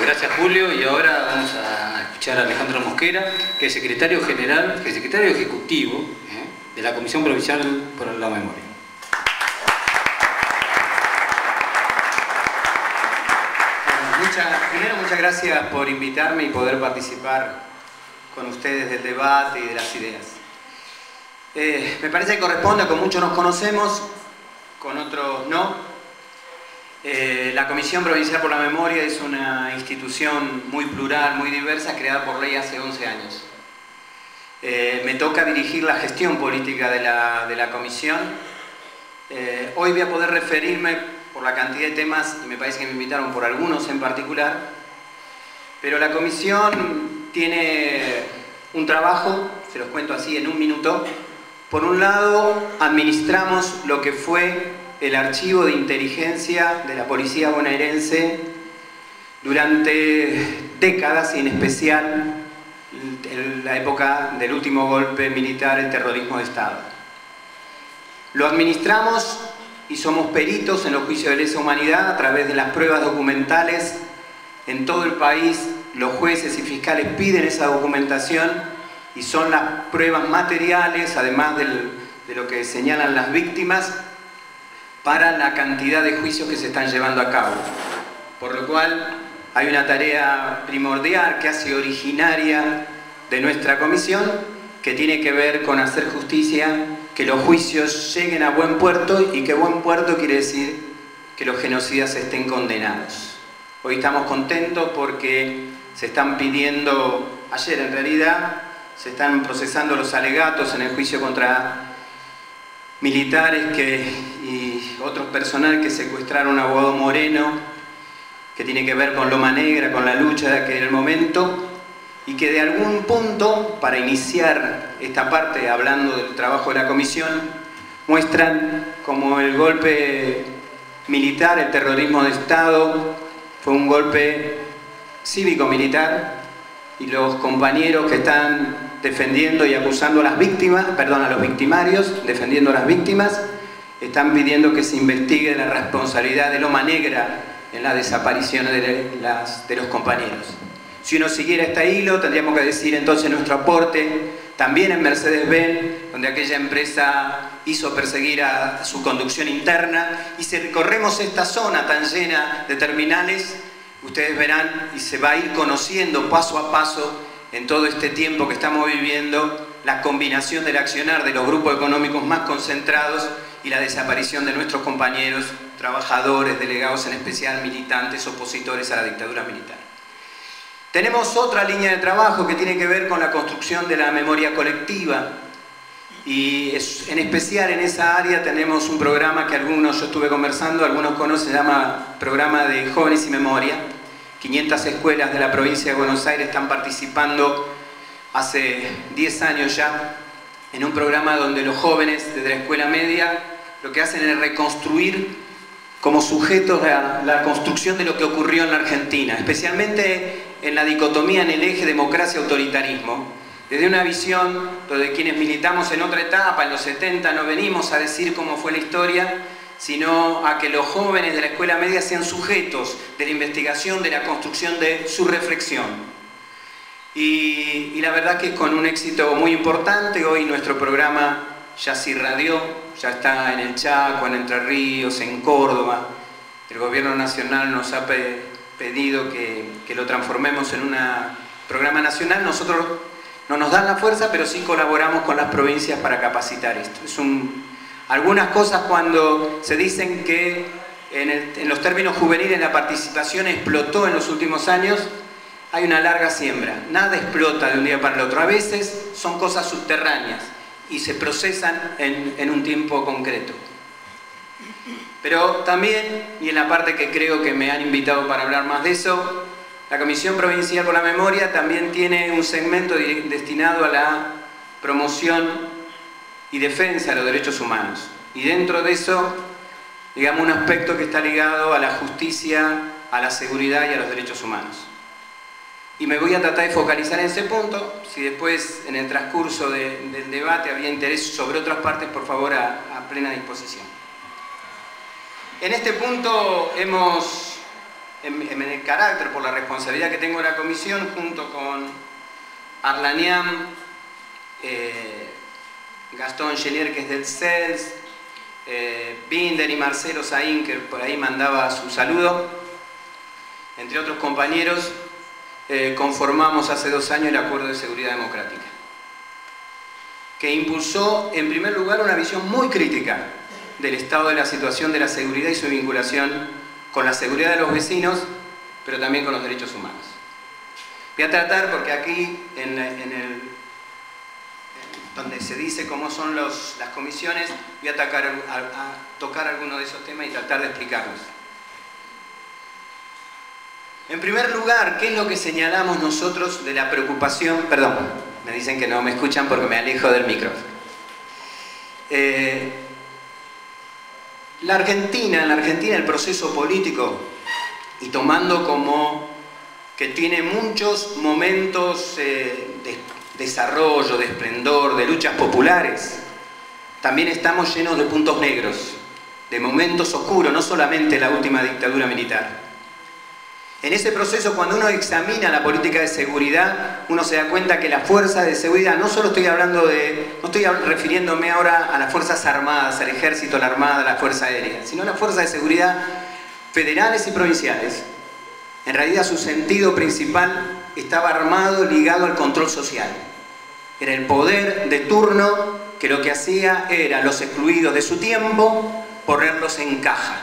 Gracias, Julio. Y ahora vamos a escuchar a Alejandro Mosquera, que es secretario general, que es secretario ejecutivo de la Comisión Provincial por la Memoria. Primero, muchas gracias por invitarme y poder participar con ustedes del debate y de las ideas. Me parece que corresponde, con muchos nos conocemos, con otros no. La Comisión Provincial por la Memoria es una institución muy plural, muy diversa, creada por ley hace 11 años. Me toca dirigir la gestión política de la Comisión. Hoy voy a poder referirme por la cantidad de temas, y me parece que me invitaron por algunos en particular, pero la Comisión tiene un trabajo, se los cuento así en un minuto. Por un lado, administramos lo que fue el archivo de inteligencia de la policía bonaerense durante décadas, y en especial en la época del último golpe militar, el terrorismo de Estado. Lo administramos y somos peritos en los juicios de lesa humanidad a través de las pruebas documentales. En todo el país los jueces y fiscales piden esa documentación y son las pruebas materiales, además de lo que señalan las víctimas, para la cantidad de juicios que se están llevando a cabo. Por lo cual hay una tarea primordial, casi originaria de nuestra comisión, que tiene que ver con hacer justicia, que los juicios lleguen a buen puerto, y que buen puerto quiere decir que los genocidas estén condenados. Hoy estamos contentos porque se están pidiendo, ayer en realidad, se están procesando los alegatos en el juicio contra militares y otros personal que secuestraron a Guado Moreno, que tiene que ver con Loma Negra, con la lucha de aquel momento, y que de algún punto, para iniciar esta parte hablando del trabajo de la comisión, muestran como el golpe militar, el terrorismo de Estado, fue un golpe cívico-militar, y los compañeros que están defendiendo y acusando a las víctimas, perdón, a los victimarios, defendiendo a las víctimas, están pidiendo que se investigue la responsabilidad de Loma Negra en las desapariciones de los compañeros. Si uno siguiera este hilo, tendríamos que decir entonces nuestro aporte también en Mercedes-Benz, donde aquella empresa hizo perseguir a su conducción interna, y si recorremos esta zona tan llena de terminales, ustedes verán y se va a ir conociendo paso a paso en todo este tiempo que estamos viviendo la combinación del accionar de los grupos económicos más concentrados y la desaparición de nuestros compañeros, trabajadores, delegados, en especial militantes, opositores a la dictadura militar. Tenemos otra línea de trabajo que tiene que ver con la construcción de la memoria colectiva, y en especial en esa área tenemos un programa que algunos, yo estuve conversando, algunos conocen, se llama Programa de Jóvenes y Memoria. 500 escuelas de la provincia de Buenos Aires están participando hace 10 años ya en un programa donde los jóvenes desde la escuela media lo que hacen es reconstruir como sujetos la construcción de lo que ocurrió en la Argentina, especialmente en la dicotomía en el eje democracia-autoritarismo, desde una visión donde quienes militamos en otra etapa, en los 70, no venimos a decir cómo fue la historia, sino a que los jóvenes de la escuela media sean sujetos de la investigación, de la construcción de su reflexión. Y la verdad que con un éxito muy importante. Hoy nuestro programa ya se irradió, ya está en el Chaco, en Entre Ríos, en Córdoba. El gobierno nacional nos ha pedido que lo transformemos en un programa nacional. Nosotros no nos dan la fuerza, pero sí colaboramos con las provincias para capacitar esto. Algunas cosas, cuando se dicen que en los términos juveniles la participación explotó en los últimos años, hay una larga siembra. Nada explota de un día para el otro. A veces son cosas subterráneas y se procesan en un tiempo concreto. Pero también, y en la parte que creo que me han invitado para hablar más de eso, la Comisión Provincial por la Memoria también tiene un segmento destinado a la promoción y defensa de los derechos humanos. Y dentro de eso, digamos, un aspecto que está ligado a la justicia, a la seguridad y a los derechos humanos. Y me voy a tratar de focalizar en ese punto. Si después, en el transcurso del debate, había interés sobre otras partes, por favor, a plena disposición. En este punto hemos en el carácter, por la responsabilidad que tengo en la comisión, junto con Arlanian, Gastón Genier, que es del CELS, Binder y Marcelo Saín, que por ahí mandaba su saludo, entre otros compañeros, conformamos hace 2 años el Acuerdo de Seguridad Democrática, que impulsó en primer lugar una visión muy crítica del estado de la situación de la seguridad y su vinculación con la seguridad de los vecinos, pero también con los derechos humanos. Voy a tratar, porque aquí donde se dice cómo son las comisiones, voy a tocar algunos de esos temas y tratar de explicarlos. En primer lugar, ¿qué es lo que señalamos nosotros de la preocupación? Perdón, me dicen que no me escuchan porque me alejo del micrófono. En la Argentina el proceso político, y tomando como que tiene muchos momentos de desarrollo, de esplendor, de luchas populares, también estamos llenos de puntos negros, de momentos oscuros, no solamente la última dictadura militar. En ese proceso, cuando uno examina la política de seguridad, uno se da cuenta que las fuerzas de seguridad, no solo estoy hablando no estoy refiriéndome ahora a las fuerzas armadas, al ejército, la armada, la fuerza aérea, sino a las fuerzas de seguridad federales y provinciales. En realidad su sentido principal estaba armado, ligado al control social. Era el poder de turno que lo que hacía era los excluidos de su tiempo, ponerlos en caja.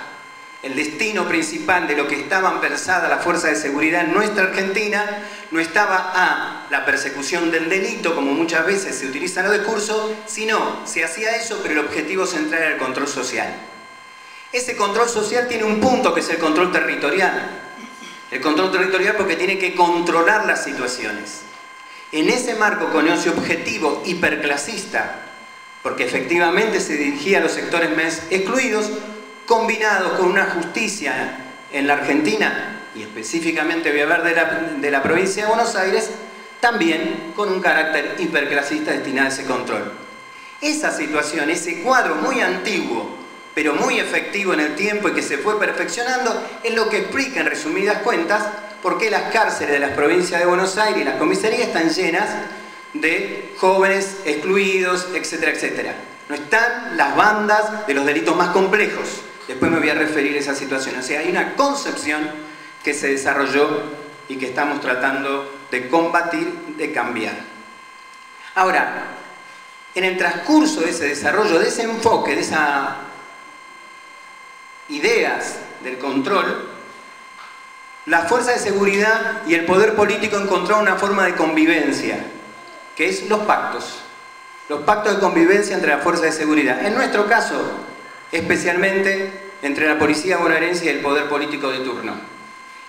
El destino principal de lo que estaban pensadas las fuerzas de seguridad en nuestra Argentina no estaba a la persecución del delito, como muchas veces se utiliza en los discursos, sino se hacía eso, pero el objetivo central era el control social. Ese control social tiene un punto que es el control territorial. El control territorial porque tiene que controlar las situaciones. En ese marco con ese objetivo hiperclasista, porque efectivamente se dirigía a los sectores más excluidos, combinados con una justicia en la Argentina, y específicamente voy a hablar de la provincia de Buenos Aires, también con un carácter hiperclasista destinado a ese control. Esa situación, ese cuadro muy antiguo, pero muy efectivo en el tiempo y que se fue perfeccionando, es lo que explica en resumidas cuentas por qué las cárceles de las provincias de Buenos Aires y las comisarías están llenas de jóvenes excluidos, etcétera, etcétera. No están las bandas de los delitos más complejos. Después me voy a referir a esa situación. O sea, hay una concepción que se desarrolló y que estamos tratando de combatir, de cambiar. Ahora, en el transcurso de ese desarrollo, de ese enfoque, de esas ideas del control, la fuerza de seguridad y el poder político encontraron una forma de convivencia, que es los pactos de convivencia entre las fuerzas de seguridad. En nuestro caso, especialmente entre la policía bonaerense y el poder político de turno.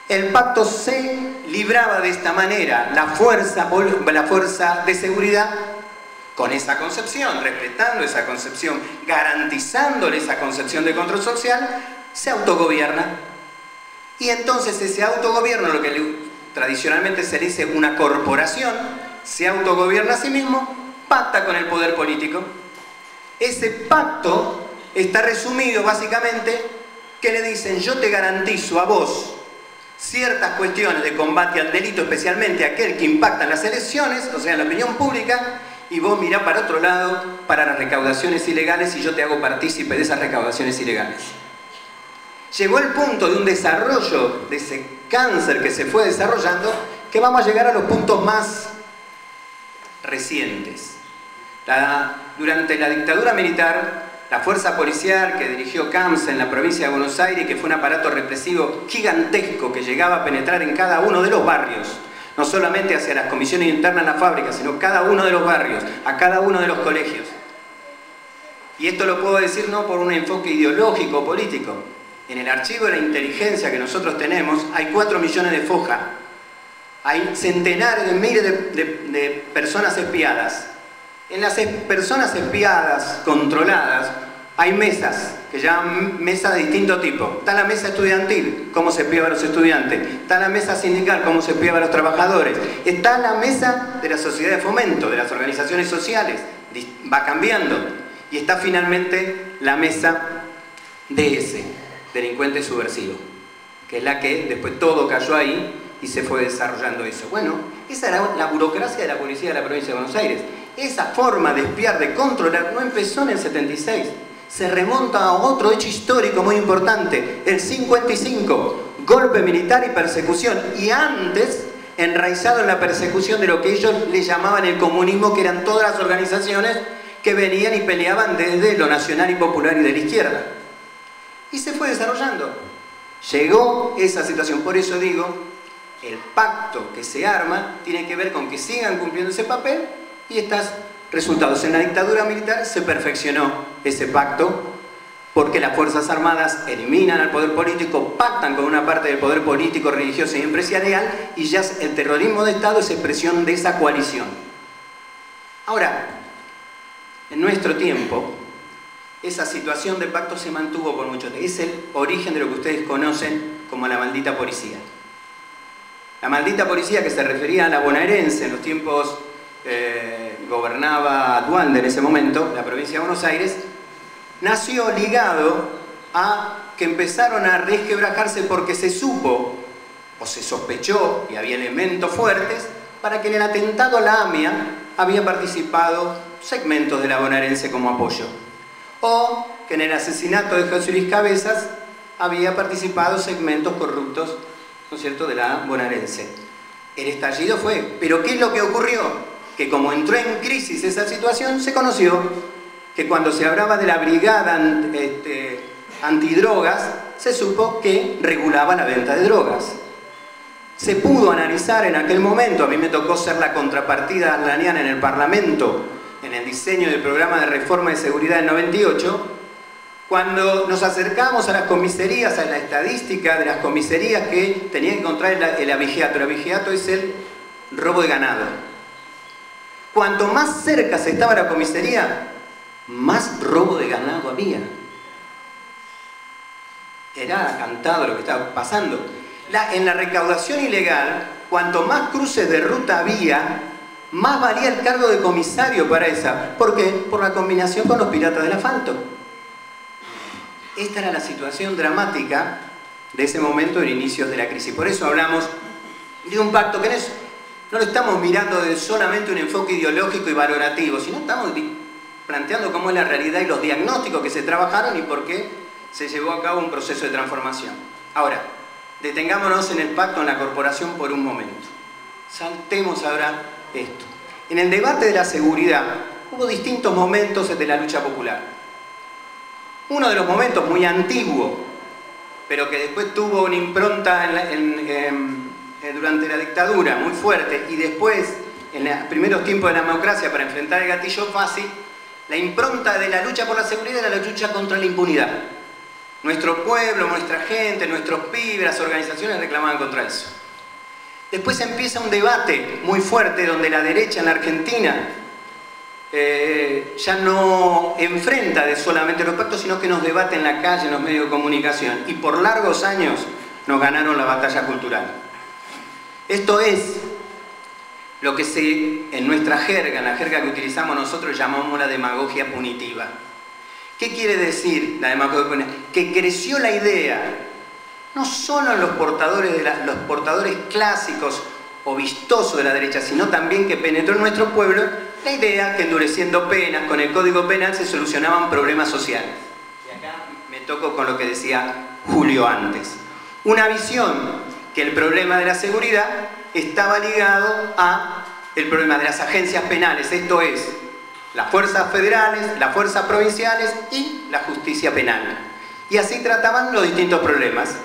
El pacto se libraba de esta manera: la fuerza de seguridad, con esa concepción, respetando esa concepción, garantizándole esa concepción de control social, se autogobierna. Y entonces ese autogobierno, lo que tradicionalmente se dice una corporación, se autogobierna a sí mismo, pacta con el poder político. Ese pacto está resumido básicamente que le dicen: yo te garantizo a vos ciertas cuestiones de combate al delito, especialmente aquel que impacta en las elecciones, o sea, en la opinión pública, y vos mirá para otro lado para las recaudaciones ilegales y yo te hago partícipe de esas recaudaciones ilegales. Llegó el punto de un desarrollo de ese cáncer que se fue desarrollando, que vamos a llegar a los puntos más recientes. Durante la dictadura militar, la fuerza policial que dirigió Camps en la provincia de Buenos Aires, que fue un aparato represivo gigantesco que llegaba a penetrar en cada uno de los barrios, no solamente hacia las comisiones internas en la fábrica, sino cada uno de los barrios, a cada uno de los colegios. Y esto lo puedo decir no por un enfoque ideológico o político. En el archivo de la inteligencia que nosotros tenemos hay 4 millones de fojas. Hay centenares de miles de personas espiadas. En las personas espiadas, controladas, hay mesas, que llaman mesas de distinto tipo. Está la mesa estudiantil, cómo se espiaba a los estudiantes. Está la mesa sindical, cómo se espiaba a los trabajadores. Está la mesa de la sociedad de fomento, de las organizaciones sociales. Va cambiando. Y está finalmente la mesa de ese delincuente subversivo, que es la que después todo cayó ahí y se fue desarrollando eso. Bueno, esa era la burocracia de la policía de la provincia de Buenos Aires. Esa forma de espiar, de controlar, no empezó en el 76. Se remonta a otro hecho histórico muy importante, el 55, golpe militar y persecución. Y antes, enraizado en la persecución de lo que ellos le llamaban el comunismo, que eran todas las organizaciones que venían y peleaban desde lo nacional y popular y de la izquierda. Y se fue desarrollando. Llegó esa situación. Por eso digo, el pacto que se arma tiene que ver con que sigan cumpliendo ese papel y estos resultados. En la dictadura militar se perfeccionó ese pacto porque las Fuerzas Armadas eliminan al poder político, pactan con una parte del poder político, religioso y empresarial, y ya el terrorismo de Estado es expresión de esa coalición. Ahora, en nuestro tiempo, esa situación de pacto se mantuvo por mucho tiempo. Es el origen de lo que ustedes conocen como la maldita policía. La maldita policía, que se refería a la bonaerense, en los tiempos gobernaba Duhalde en ese momento, la provincia de Buenos Aires, nació ligado a que empezaron a resquebrajarse porque se supo o se sospechó, y había elementos fuertes, para que en el atentado a la AMIA había participado segmentos de la bonaerense como apoyo, o que en el asesinato de José Luis Cabezas había participado segmentos corruptos, ¿no es cierto?, de la bonaerense. El estallido fue, pero ¿qué es lo que ocurrió? Que como entró en crisis esa situación, se conoció que cuando se hablaba de la brigada antidrogas, se supo que regulaba la venta de drogas. Se pudo analizar en aquel momento, a mí me tocó ser la contrapartida arlaniana en el Parlamento, en el diseño del programa de reforma de seguridad del 98, cuando nos acercamos a las comisarías, a la estadística de las comisarías que tenían que encontrar el abigeato. El abigeato es el robo de ganado. Cuanto más cerca se estaba la comisaría, más robo de ganado había. Era cantado lo que estaba pasando. En la recaudación ilegal, cuanto más cruces de ruta había, más valía el cargo de comisario para esa. ¿Por qué? Por la combinación con los piratas del asfalto. Esta era la situación dramática de ese momento de inicios de la crisis. Por eso hablamos de un pacto que no lo estamos mirando de solamente un enfoque ideológico y valorativo, sino estamos planteando cómo es la realidad y los diagnósticos que se trabajaron y por qué se llevó a cabo un proceso de transformación. Ahora, detengámonos en el pacto en la corporación por un momento. Saltemos ahora esto. En el debate de la seguridad hubo distintos momentos de la lucha popular. Uno de los momentos muy antiguo, pero que después tuvo una impronta durante la dictadura muy fuerte, y después, en los primeros tiempos de la democracia, para enfrentar el gatillo fácil, la impronta de la lucha por la seguridad era la lucha contra la impunidad. Nuestro pueblo, nuestra gente, nuestros pibes, las organizaciones reclamaban contra eso. Después empieza un debate muy fuerte donde la derecha en la Argentina ya no enfrenta de solamente los pactos, sino que nos debate en la calle, en los medios de comunicación. Y por largos años nos ganaron la batalla cultural. Esto es lo que en nuestra jerga, en la jerga que utilizamos nosotros, llamamos la demagogia punitiva. ¿Qué quiere decir la demagogia punitiva? Que creció la idea, no solo en los portadores clásicos o vistosos de la derecha, sino también que penetró en nuestro pueblo la idea que endureciendo penas, con el Código Penal se solucionaban problemas sociales. Y acá me toco con lo que decía Julio antes. Una visión que el problema de la seguridad estaba ligado a el problema de las agencias penales, esto es, las fuerzas federales, las fuerzas provinciales y la justicia penal. Y así trataban los distintos problemas.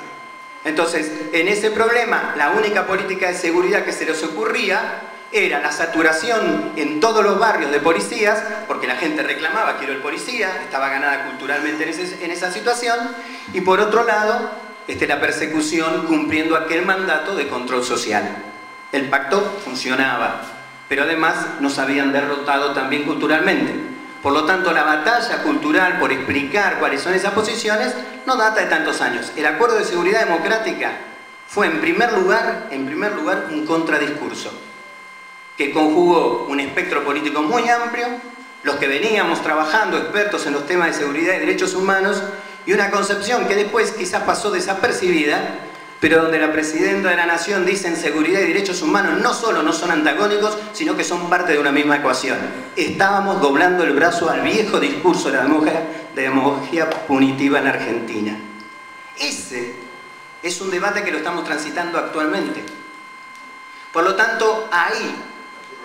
Entonces, en ese problema, la única política de seguridad que se les ocurría era la saturación en todos los barrios de policías, porque la gente reclamaba, quiero el policía, estaba ganada culturalmente en esa situación, y por otro lado, la persecución cumpliendo aquel mandato de control social. El pacto funcionaba, pero además nos habían derrotado también culturalmente. Por lo tanto, la batalla cultural por explicar cuáles son esas posiciones no data de tantos años. El Acuerdo de Seguridad Democrática fue en primer lugar un contradiscurso que conjugó un espectro político muy amplio, los que veníamos trabajando expertos en los temas de seguridad y derechos humanos, y una concepción que después quizás pasó desapercibida, pero donde la Presidenta de la Nación dice en seguridad y derechos humanos no solo no son antagónicos, sino que son parte de una misma ecuación. Estábamos doblando el brazo al viejo discurso de la demagogia punitiva en Argentina. Ese es un debate que lo estamos transitando actualmente. Por lo tanto, ahí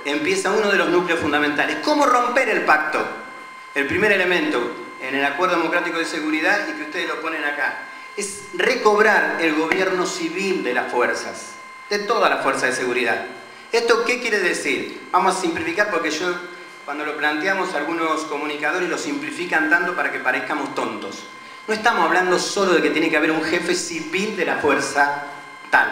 empieza uno de los núcleos fundamentales. ¿Cómo romper el pacto? El primer elemento en el Acuerdo Democrático de Seguridad, y que ustedes lo ponen acá, es recobrar el gobierno civil de las fuerzas, de todas las fuerzas de seguridad. ¿Esto qué quiere decir? Vamos a simplificar porque cuando lo planteamos, algunos comunicadores lo simplifican tanto para que parezcamos tontos. No estamos hablando solo de que tiene que haber un jefe civil de la fuerza tal,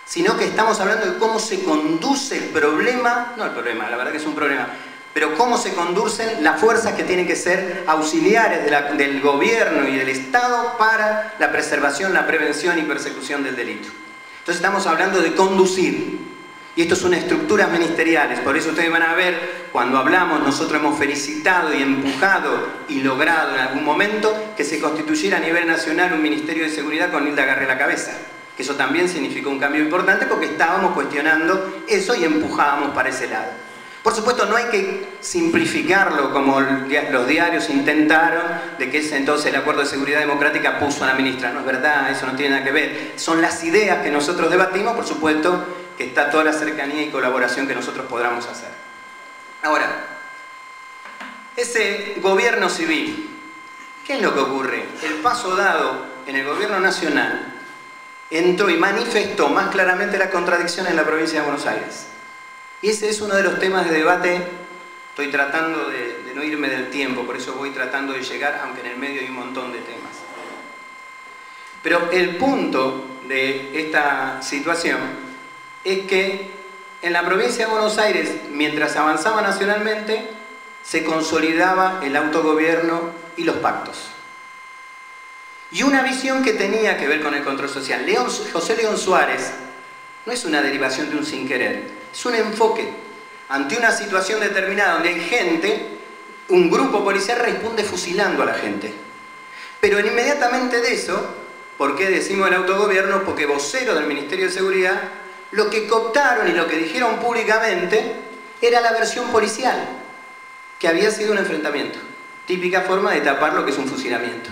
sino que estamos hablando de cómo se conduce el problema, no el problema, la verdad que es un problema, pero cómo se conducen las fuerzas que tienen que ser auxiliares del gobierno y del Estado para la preservación, la prevención y persecución del delito. Entonces estamos hablando de conducir. Y esto son estructuras ministeriales, por eso ustedes van a ver, cuando hablamos, nosotros hemos felicitado y empujado y logrado en algún momento que se constituyera a nivel nacional un Ministerio de Seguridad con Nilda Garré a la cabeza. Que eso también significó un cambio importante porque estábamos cuestionando eso y empujábamos para ese lado. Por supuesto, no hay que simplificarlo como los diarios intentaron, de que ese entonces el Acuerdo de Seguridad Democrática puso a la ministra. No es verdad, eso no tiene nada que ver. Son las ideas que nosotros debatimos, por supuesto, que está toda la cercanía y colaboración que nosotros podamos hacer. Ahora, ese gobierno civil, ¿qué es lo que ocurre? El paso dado en el gobierno nacional entró y manifestó más claramente la contradicción en la provincia de Buenos Aires. Y ese es uno de los temas de debate. Estoy tratando de no irme del tiempo, por eso voy tratando de llegar, aunque en el medio hay un montón de temas. Pero el punto de esta situación es que en la provincia de Buenos Aires, mientras avanzaba nacionalmente, se consolidaba el autogobierno y los pactos. Y una visión que tenía que ver con el control social. José León Suárez no es una derivación de un sin querer, es un enfoque ante una situación determinada donde hay gente, un grupo policial responde fusilando a la gente. Pero inmediatamente de eso, ¿por qué decimos el autogobierno? Porque voceros del Ministerio de Seguridad lo que cooptaron y lo que dijeron públicamente era la versión policial, que había sido un enfrentamiento. Típica forma de tapar lo que es un fusilamiento.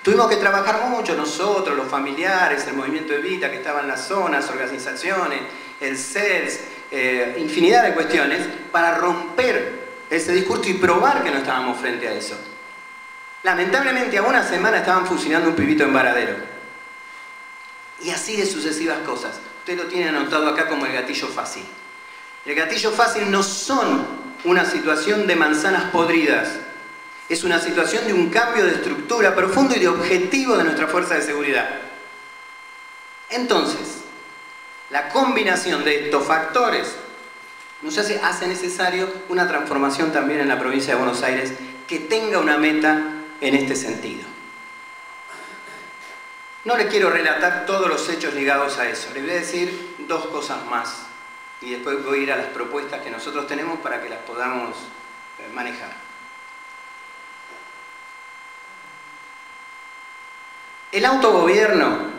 Tuvimos que trabajar mucho nosotros, los familiares, el movimiento Evita que estaba en las zonas, organizaciones, el CELS, infinidad de cuestiones para romper ese discurso y probar que no estábamos frente a eso. Lamentablemente a una semana estaban fusilando un pibito en Varadero. Y así de sucesivas cosas. Usted lo tiene anotado acá como el gatillo fácil. El gatillo fácil no son una situación de manzanas podridas. Es una situación de un cambio de estructura profundo y de objetivo de nuestra fuerza de seguridad. Entonces, la combinación de estos factores nos hace necesario una transformación también en la provincia de Buenos Aires que tenga una meta en este sentido. No les quiero relatar todos los hechos ligados a eso. Les voy a decir dos cosas más y después voy a ir a las propuestas que nosotros tenemos para que las podamos manejar. El autogobierno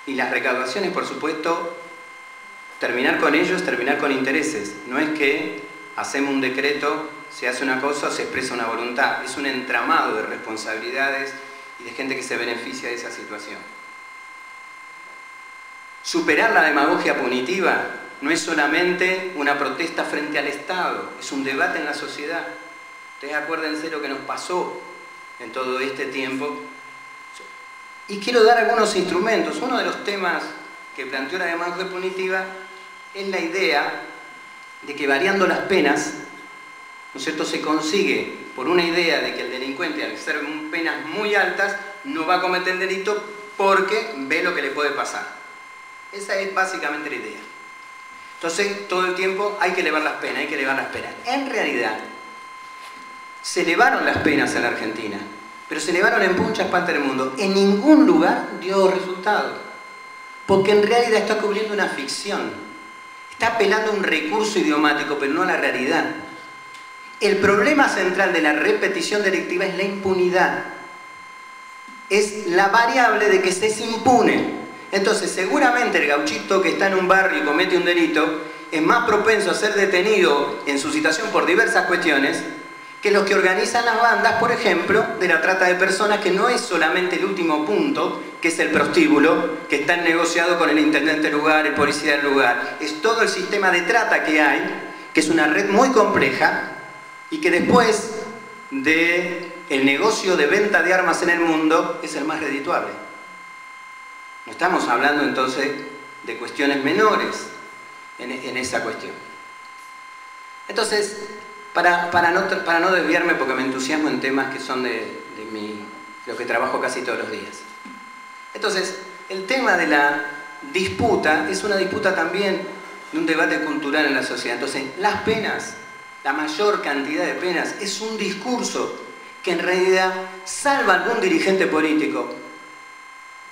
y las recaudaciones, por supuesto, terminar con ellos, terminar con intereses. No es que hacemos un decreto, se hace una cosa o se expresa una voluntad. Es un entramado de responsabilidades y de gente que se beneficia de esa situación. Superar la demagogia punitiva no es solamente una protesta frente al Estado, es un debate en la sociedad. Ustedes acuérdense lo que nos pasó en todo este tiempo. Y quiero dar algunos instrumentos. Uno de los temas que planteó la demagogia punitiva es la idea de que variando las penas, ¿no es cierto?, se consigue por una idea de que el delincuente, al ser penas muy altas, no va a cometer el delito porque ve lo que le puede pasar. Esa es básicamente la idea. Entonces, todo el tiempo hay que elevar las penas, hay que elevar las penas. En realidad, se elevaron las penas en la Argentina, pero se elevaron en muchas partes del mundo. En ningún lugar dio resultado, porque en realidad está cubriendo una ficción. Está apelando a un recurso idiomático, pero no a la realidad. El problema central de la repetición delictiva es la impunidad. Es la variable de que se es impune. Entonces, seguramente el gauchito que está en un barrio y comete un delito es más propenso a ser detenido en su situación por diversas cuestiones que los que organizan las bandas, por ejemplo, de la trata de personas, que no es solamente el último punto, que es el prostíbulo, que está negociado con el intendente del lugar, el policía del lugar. Es todo el sistema de trata que hay, que es una red muy compleja y que después del negocio de venta de armas en el mundo es el más redituable. No estamos hablando entonces de cuestiones menores en esa cuestión. Entonces, para no desviarme, porque me entusiasmo en temas que son de lo que trabajo casi todos los días. Entonces, el tema de la disputa es una disputa también de un debate cultural en la sociedad. Entonces, las penas, la mayor cantidad de penas, es un discurso que en realidad salva a algún dirigente político,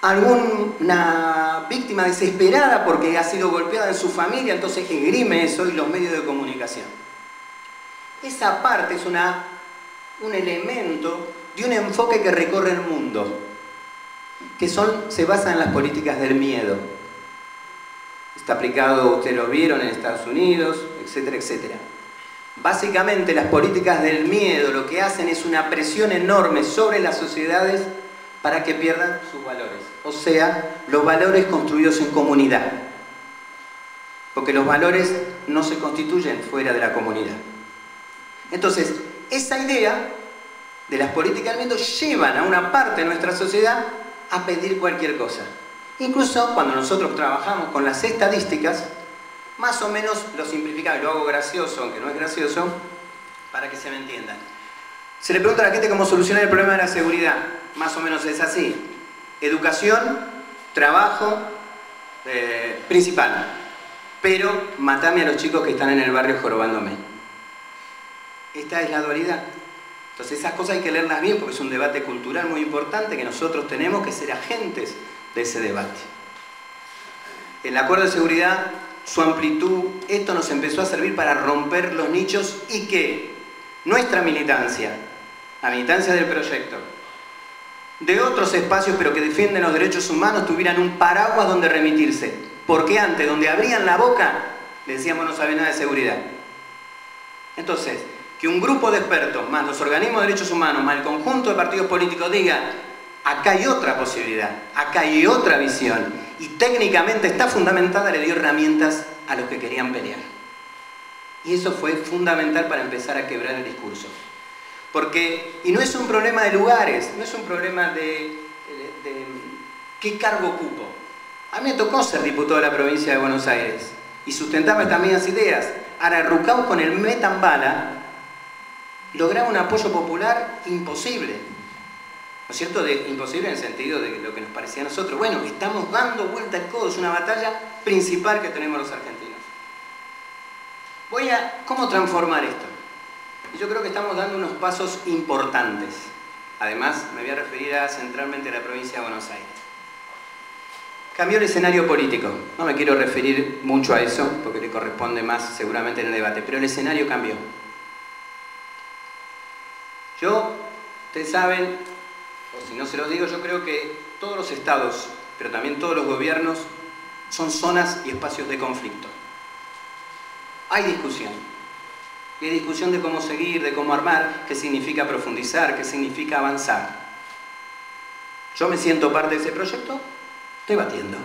alguna víctima desesperada porque ha sido golpeada en su familia, entonces esgrime eso y los medios de comunicación. Esa parte es un elemento de un enfoque que recorre el mundo, que se basa en las políticas del miedo. Está aplicado, ustedes lo vieron, en Estados Unidos, etcétera, etcétera. Básicamente las políticas del miedo lo que hacen es una presión enorme sobre las sociedades para que pierdan sus valores. O sea, los valores construidos en comunidad. Porque los valores no se constituyen fuera de la comunidad. Entonces, esa idea de las políticas del miedo llevan a una parte de nuestra sociedad a pedir cualquier cosa. Incluso cuando nosotros trabajamos con las estadísticas, más o menos lo simplificamos, lo hago gracioso, aunque no es gracioso, para que se me entiendan. Se le pregunta a la gente cómo solucionar el problema de la seguridad. Más o menos es así. Educación, trabajo, principal. Pero matame a los chicos que están en el barrio jorobándome. Esta es la dualidad. Entonces esas cosas hay que leerlas bien porque es un debate cultural muy importante que nosotros tenemos que ser agentes de ese debate. El acuerdo de seguridad, su amplitud, esto nos empezó a servir para romper los nichos y que nuestra militancia, la militancia del proyecto, de otros espacios pero que defienden los derechos humanos, tuvieran un paraguas donde remitirse. Porque antes, donde abrían la boca, le decíamos no sabe nada de seguridad. Entonces, que un grupo de expertos, más los organismos de derechos humanos, más el conjunto de partidos políticos diga acá hay otra posibilidad, acá hay otra visión y técnicamente está fundamentada, le dio herramientas a los que querían pelear. Y eso fue fundamental para empezar a quebrar el discurso. Y no es un problema de lugares, no es un problema de qué cargo ocupo. A mí me tocó ser diputado de la provincia de Buenos Aires y sustentaba estas mismas ideas. Ahora, Rucau con el Metambala lograba un apoyo popular imposible. ¿No es cierto? Imposible en el sentido de lo que nos parecía a nosotros. Bueno, estamos dando vuelta al codo, es una batalla principal que tenemos los argentinos. ¿Cómo transformar esto? Y yo creo que estamos dando unos pasos importantes. Además, me voy a referir centralmente a la provincia de Buenos Aires. Cambió el escenario político. No me quiero referir mucho a eso, porque le corresponde más seguramente en el debate, pero el escenario cambió. Ustedes saben, o si no se los digo, yo creo que todos los estados, pero también todos los gobiernos, son zonas y espacios de conflicto. Hay discusión. Y hay discusión de cómo seguir, de cómo armar, qué significa profundizar, qué significa avanzar. Yo me siento parte de ese proyecto, estoy batiendo.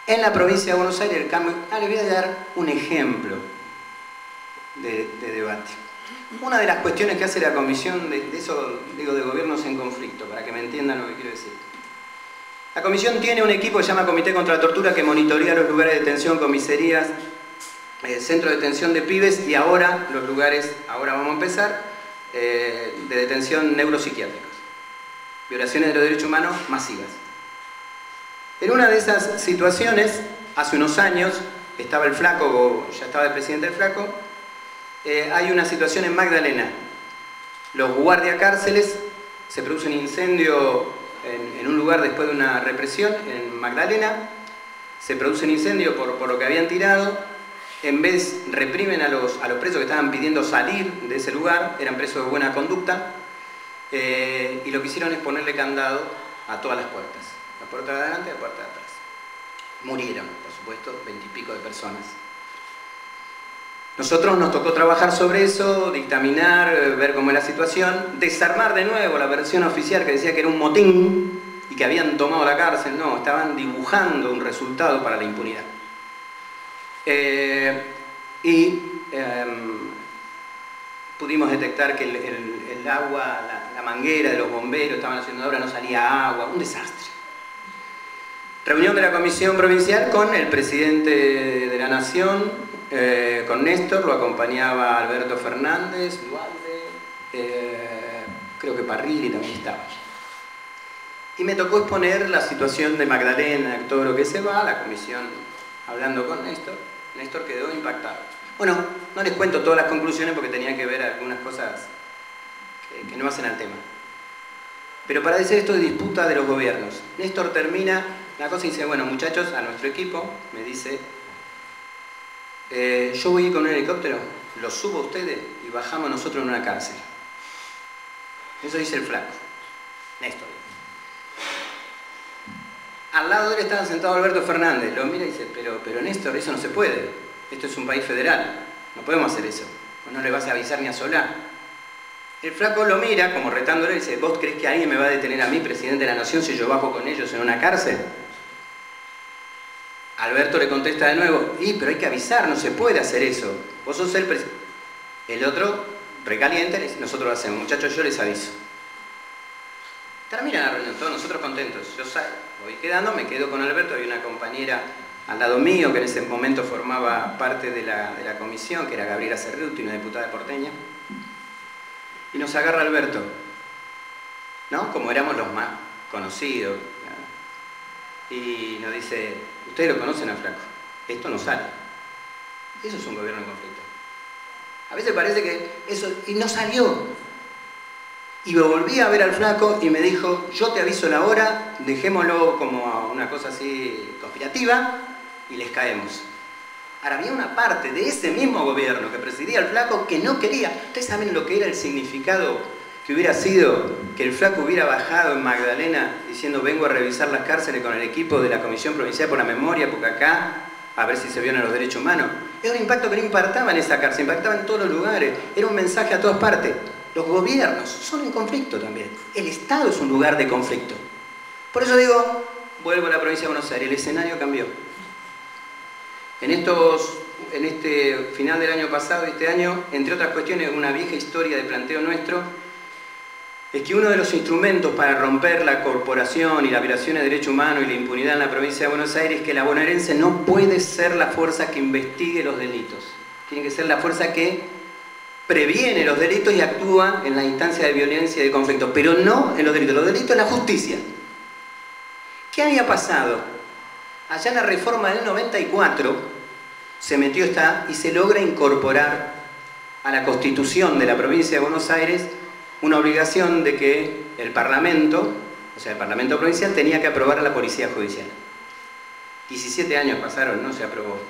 En la provincia de Buenos Aires, el cambio... les voy a dar un ejemplo de debate. Una de las cuestiones que hace la comisión, de gobiernos en conflicto, para que me entiendan lo que quiero decir. La comisión tiene un equipo que se llama Comité contra la Tortura que monitorea los lugares de detención, comisarías, centro de detención de pibes y ahora los lugares, ahora vamos a empezar, de detención neuropsiquiátricos. Violaciones de los derechos humanos masivas. En una de esas situaciones, hace unos años, estaba el Flaco, ya estaba el presidente del Flaco, hay una situación en Magdalena. Los guardiacárceles, se produce un incendio en un lugar después de una represión, en Magdalena, se produce un incendio por lo que habían tirado, en vez reprimen a los presos que estaban pidiendo salir de ese lugar, eran presos de buena conducta, y lo que hicieron es ponerle candado a todas las puertas. La puerta de adelante y la puerta de atrás. Murieron, por supuesto, 20 y pico de personas. Nosotros nos tocó trabajar sobre eso, dictaminar, ver cómo era la situación, desarmar de nuevo la versión oficial que decía que era un motín y que habían tomado la cárcel. No, estaban dibujando un resultado para la impunidad. Pudimos detectar que el agua, la manguera de los bomberos estaban haciendo obra, no salía agua, un desastre. Reunión de la Comisión Provincial con el presidente de la Nación, con Néstor, lo acompañaba Alberto Fernández, Dualde, creo que Parrilli también estaba. Y me tocó exponer la situación de Magdalena, todo lo que se va, la comisión hablando con Néstor. Néstor quedó impactado. Bueno, no les cuento todas las conclusiones porque tenía que ver algunas cosas que no hacen al tema. Pero para decir esto de disputa de los gobiernos, Néstor termina la cosa y dice, bueno muchachos, a nuestro equipo, me dice, yo voy a ir con un helicóptero, lo subo a ustedes y bajamos nosotros en una cárcel. Eso dice el flaco, Néstor. Al lado de él estaba sentado Alberto Fernández, lo mira y dice, pero Néstor, eso no se puede, esto es un país federal, no podemos hacer eso, no le vas a avisar ni a Solá. El flaco lo mira como retándole y dice, ¿vos crees que alguien me va a detener a mí, presidente de la Nación, si yo bajo con ellos en una cárcel? Alberto le contesta de nuevo, pero hay que avisar, no se puede hacer eso, vos sos el presidente. El otro, recaliente, le dice, nosotros lo hacemos, muchachos, yo les aviso. Termina la reunión, todos nosotros contentos, yo voy quedando, me quedo con Alberto, había una compañera al lado mío que en ese momento formaba parte de la comisión, que era Gabriela Cerruti, una diputada porteña. Y nos agarra Alberto, ¿no? Como éramos los más conocidos. ¿No? Y nos dice, ustedes lo conocen al flaco, esto no sale. Eso es un gobierno en conflicto. A veces parece que eso, y no salió. Y me volví a ver al flaco y me dijo, yo te aviso la hora, dejémoslo como una cosa así conspirativa y les caemos. Ahora, había una parte de ese mismo gobierno que presidía el flaco que no quería. ¿Ustedes saben lo que era el significado que hubiera sido que el flaco hubiera bajado en Magdalena diciendo vengo a revisar las cárceles con el equipo de la Comisión Provincial por la Memoria, porque acá, a ver si se violan los derechos humanos? Era un impacto que no impactaba en esa cárcel, impactaba en todos los lugares. Era un mensaje a todas partes. Los gobiernos son en conflicto también. El Estado es un lugar de conflicto. Por eso digo, vuelvo a la provincia de Buenos Aires, el escenario cambió. En este final del año pasado y este año, entre otras cuestiones, una vieja historia de planteo nuestro, es que uno de los instrumentos para romper la corporación y la violación de derechos humanos y la impunidad en la provincia de Buenos Aires es que la bonaerense no puede ser la fuerza que investigue los delitos. Tiene que ser la fuerza que previene los delitos y actúa en la instancia de violencia y de conflicto, pero no en los delitos en la justicia. ¿Qué había pasado? Allá en la reforma del 94 se metió y se logra incorporar a la Constitución de la provincia de Buenos Aires una obligación de que el Parlamento, o sea el Parlamento provincial, tenía que aprobar a la Policía Judicial. 17 años pasaron, no se aprobó.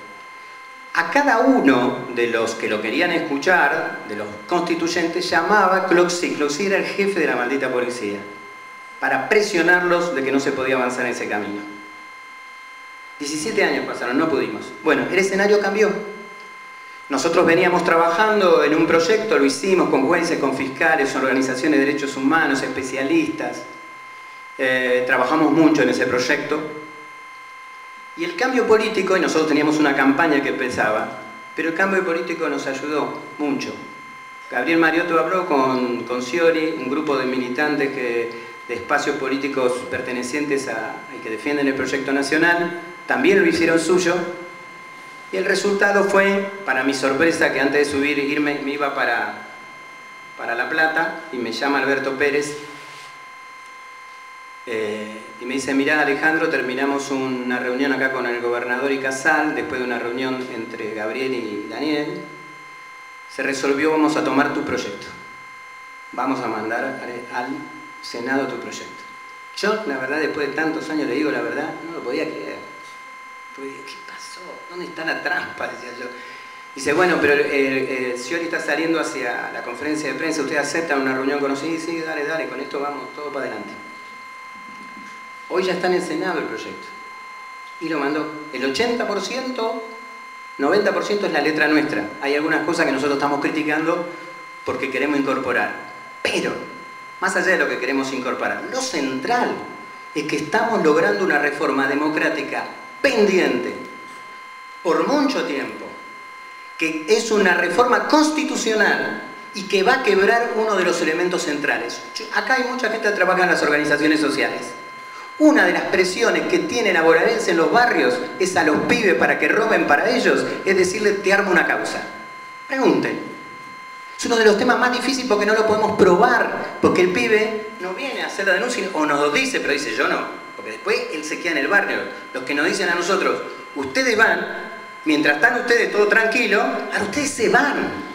A cada uno de los que lo querían escuchar, de los constituyentes, llamaba Cloxy. Cloxy era el jefe de la maldita policía, para presionarlos de que no se podía avanzar en ese camino. 17 años pasaron, no pudimos. Bueno, el escenario cambió. Nosotros veníamos trabajando en un proyecto, lo hicimos con jueces, con fiscales, organizaciones de derechos humanos, especialistas. Trabajamos mucho en ese proyecto. Y el cambio político, y nosotros teníamos una campaña que empezaba, pero el cambio político nos ayudó mucho. Gabriel Mariotto habló con Scioli, un grupo de militantes de espacios políticos pertenecientes y que defienden el proyecto nacional, también lo hicieron suyo, y el resultado fue, para mi sorpresa, que antes de irme me iba para La Plata, y me llama Alberto Pérez, y me dice, mirá Alejandro, terminamos una reunión acá con el gobernador y Casal, después de una reunión entre Gabriel y Daniel, se resolvió, vamos a tomar tu proyecto, vamos a mandar al Senado tu proyecto. Yo, la verdad, después de tantos años, le digo la verdad, no lo podía creer. ¿Qué pasó? ¿Dónde está la trampa? Decía yo. Dice, bueno, pero Scioli está saliendo hacia la conferencia de prensa, ¿ustedes aceptan una reunión con nosotros? Sí, dale, con esto vamos, todo para adelante. Hoy ya está en el Senado el proyecto. y lo mandó. El 80%, 90% es la letra nuestra. Hay algunas cosas que nosotros estamos criticando porque queremos incorporar. Pero, más allá de lo que queremos incorporar, lo central es que estamos logrando una reforma democrática pendiente por mucho tiempo, que es una reforma constitucional y que va a quebrar uno de los elementos centrales. Acá hay mucha gente que trabaja en las organizaciones sociales. Una de las presiones que tiene la bonaerense en los barrios es a los pibes para que roben para ellos, es decirle, te armo una causa. Pregunten. Es uno de los temas más difíciles porque no lo podemos probar, porque el pibe no viene a hacer la denuncia o nos lo dice, pero dice yo no, porque después él se queda en el barrio. Los que nos dicen a nosotros, ustedes van, mientras están ustedes todo tranquilo, ahora ustedes se van.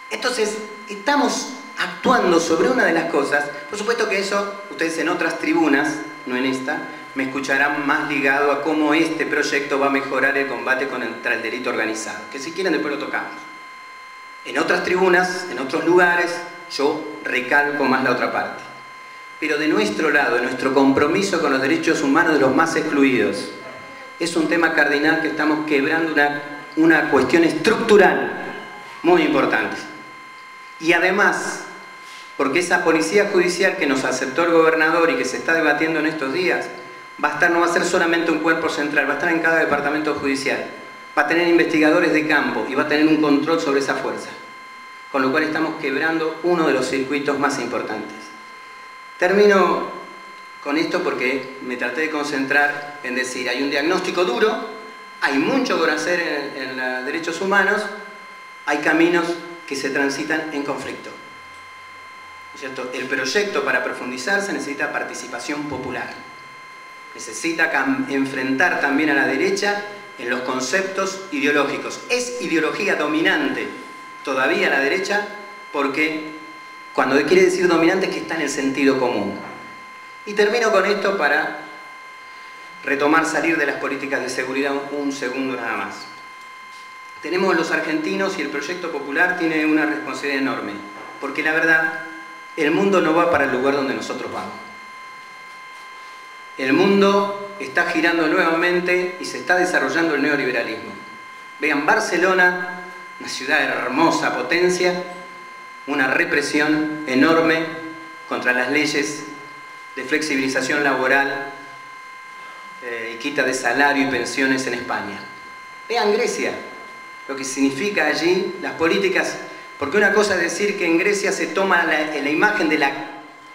Entonces, estamos actuando sobre una de las cosas, por supuesto que eso, ustedes en otras tribunas, no en esta, me escucharán más ligado a cómo este proyecto va a mejorar el combate contra el delito organizado, que si quieren después lo tocamos. En otras tribunas, en otros lugares, yo recalco más la otra parte. Pero de nuestro lado, nuestro compromiso con los derechos humanos de los más excluidos, es un tema cardinal que estamos quebrando una cuestión estructural muy importante. Y además, porque esa policía judicial que nos aceptó el gobernador y que se está debatiendo en estos días, no va a ser solamente un cuerpo central, va a estar en cada departamento judicial, va a tener investigadores de campo y va a tener un control sobre esa fuerza. Con lo cual estamos quebrando uno de los circuitos más importantes. Termino con esto porque me traté de concentrar en decir, hay un diagnóstico duro, hay mucho por hacer en los derechos humanos, hay caminos que se transitan en conflicto. ¿Cierto? El proyecto para profundizarse necesita participación popular. Necesita enfrentar también a la derecha en los conceptos ideológicos. Es ideología dominante todavía la derecha porque cuando quiere decir dominante es que está en el sentido común. Y termino con esto para retomar, salir de las políticas de seguridad un segundo nada más. Tenemos los argentinos y el proyecto popular tiene una responsabilidad enorme, porque la verdad, el mundo no va para el lugar donde nosotros vamos. El mundo está girando nuevamente y se está desarrollando el neoliberalismo. Vean, Barcelona, una ciudad hermosa, potencia, una represión enorme contra las leyes de flexibilización laboral y quita de salario y pensiones en España. Vean Grecia, lo que significa allí las políticas, porque una cosa es decir que en Grecia se toma la imagen de la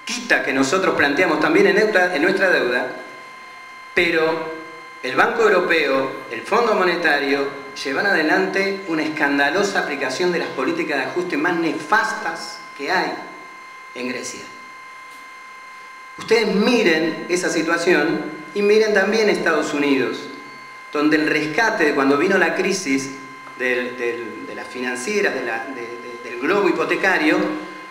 quita que nosotros planteamos también en nuestra deuda, pero el Banco Europeo, el Fondo Monetario, llevan adelante una escandalosa aplicación de las políticas de ajuste más nefastas que hay en Grecia. Ustedes miren esa situación y miren también Estados Unidos, donde el rescate de cuando vino la crisis de las financieras, del globo hipotecario,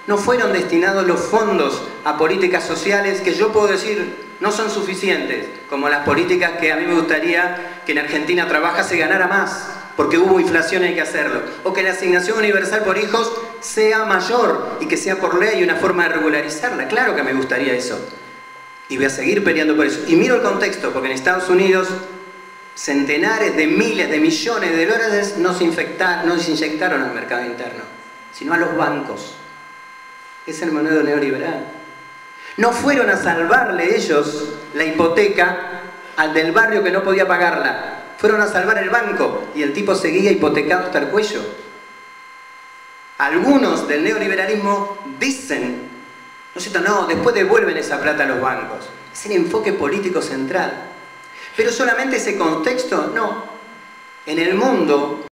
no fueron destinados los fondos a políticas sociales que yo puedo decir no son suficientes, como las políticas que a mí me gustaría que en Argentina trabaja se ganara más, porque hubo inflación y hay que hacerlo, o que la asignación universal por hijos sea mayor y que sea por ley una forma de regularizarla. Claro que me gustaría eso, y voy a seguir peleando por eso. Y miro el contexto, porque en Estados Unidos centenares de miles de millones de dólares no se inyectaron al mercado interno, sino a los bancos. Es el modelo neoliberal. No fueron a salvarle ellos la hipoteca al del barrio que no podía pagarla. Fueron a salvar el banco y el tipo seguía hipotecado hasta el cuello. Algunos del neoliberalismo dicen, ¿no es cierto? No, después devuelven esa plata a los bancos. Es el enfoque político central. Pero solamente ese contexto, no. En el mundo